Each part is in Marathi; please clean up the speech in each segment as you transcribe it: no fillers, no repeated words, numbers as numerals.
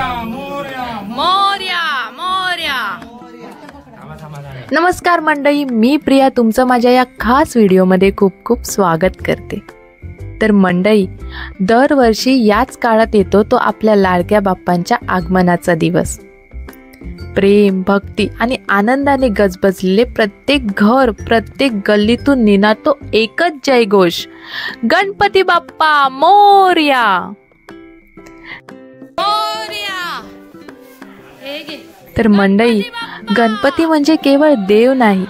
मोरया मोरया। नमस्कार मंडळी, मी प्रिया तुमचं माझ्या या खास व्हिडिओमध्ये खूप खूप स्वागत करते। तर मंडळी, दरवर्षी याच काळात येतो तो आपल्या लाडक्या बाप्पांच्या आगमनाचा दिवस। प्रेम, भक्ती आणि आनंदाने गजबजलेले प्रत्येक घर, प्रत्येक गल्लीतून निनादतो एकच जयघोष, गणपती बाप्पा मोरया मोरया। तर मंडळी, गणपती म्हणजे केवळ देव नाही,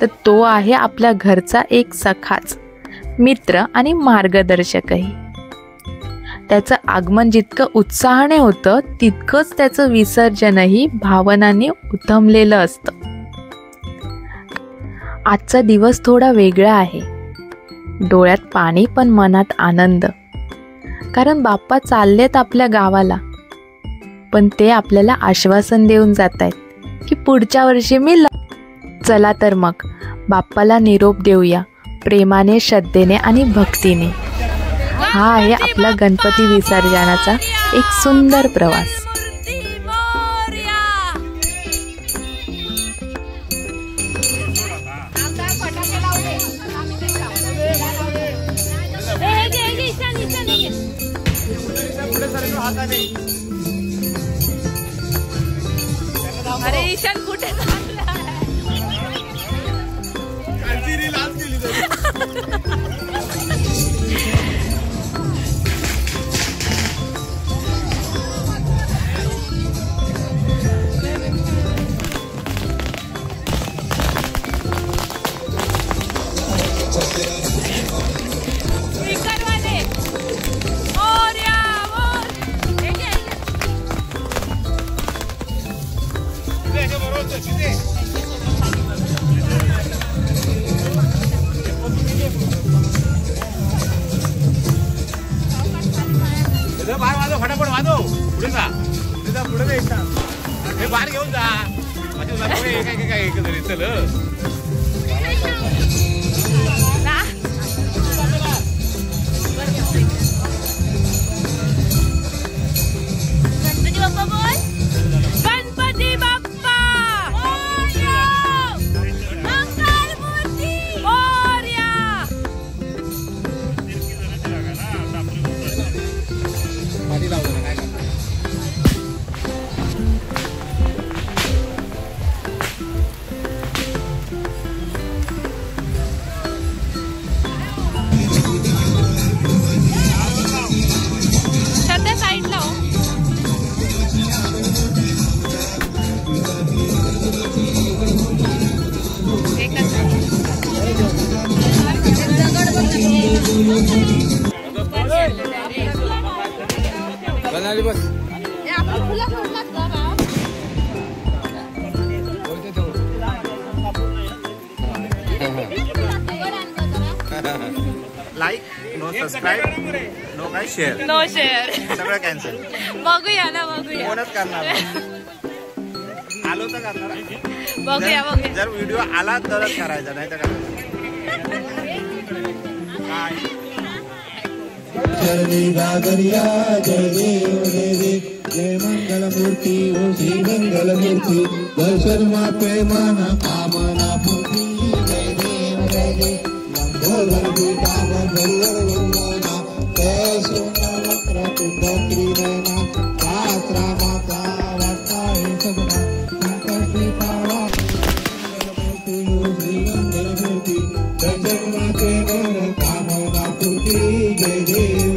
तर तो आहे आपल्या घरचा एक सखाच मित्र आणि मार्गदर्शकही। त्याचं आगमन जितकं उत्साहाने होतं, तितकंच त्याचं विसर्जनही भावनांनी उथमलेलं असतं। आजचा दिवस थोडा वेगळा आहे, डोळ्यात पाणी पण मनात आनंद, कारण बाप्पा चाललेत आपल्या गावाला, पण ते आपल्याला आश्वासन देऊन जात आहेत की पुढच्या वर्षी मी चला तर मग बाप्पाला निरोप देऊया प्रेमाने, श्रद्धेने आणि भक्तीने। हा आहे आपला गणपती विसर्जनाचा एक सुंदर प्रवास। अरे ईशान कुठे फटाफट वाजव, पुढे जा, पुढे जा, हे बाहेर घेऊन जा, काय चल गणपती बाप्पा मोरया, मंगल मूर्ती मोरया। सध्या साईडला हो। बनाली बस लाईक, नो सबस्क्राईब, नो काय शेअर, नो शेअर, सगळं कॅन्सल। बघूया ना, बघूया कोणच करणार आलो तर करणार, बघूया बघूया। जर व्हिडिओ आला तरच करायचा, नाही तर करायचं चरणी गागरिया जय देव जय देव जय मंगल मूर्ति ओ श्री मंगल मूर्ति दर्शन मापे मन कामना पूर्ति जय देव जय देव लंबोदर पीतांबर हरिहर वंदना जय सुंदर वक्र तुंड त्रिनयना शास्त्रा माता वार्ता हे सगुणा संकल्पी पावा मंगल मूर्ति ओ श्री मंगल मूर्ति दर्शन मापे मन कामना पूर्ति जय देव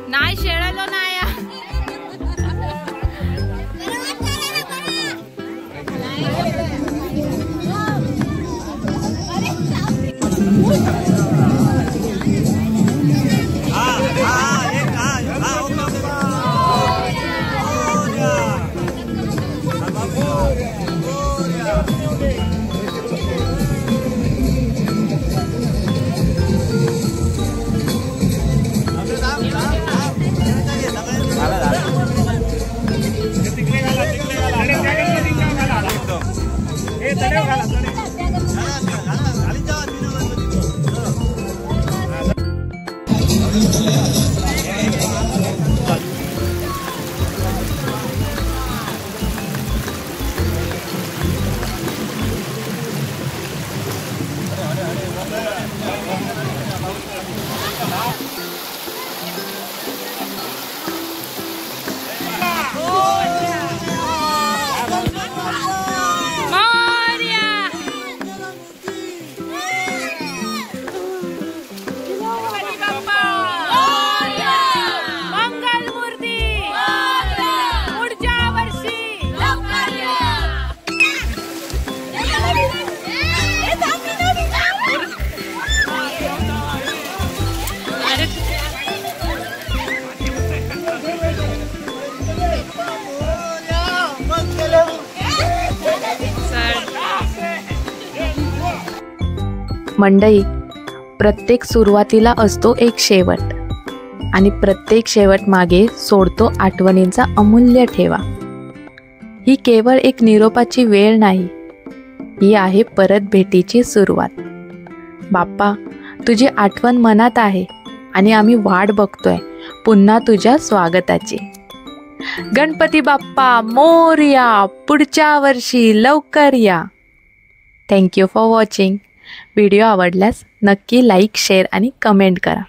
नाही शेळलो नाही। हा मंडई, प्रत्येक सुरुवातीला असतो एक शेवट आणि प्रत्येक शेवट मागे सोडतो आठवणींचा अमूल्य ठेवा. ही केवळ एक निरोपाची वेळ नाही, ही आहे परत भेटीची सुरुवात. बाप्पा, तुझी आठवण मनात आहे आणि आम्ही वाट बघतोय पुन्हा तुझ्या स्वागताची. गणपती बाप्पा मोरया, पुढच्या वर्षी लवकर या. Thank you for watching. व्हिडिओ आवडल्यास नक्की लाईक, शेअर आणि कमेंट करा.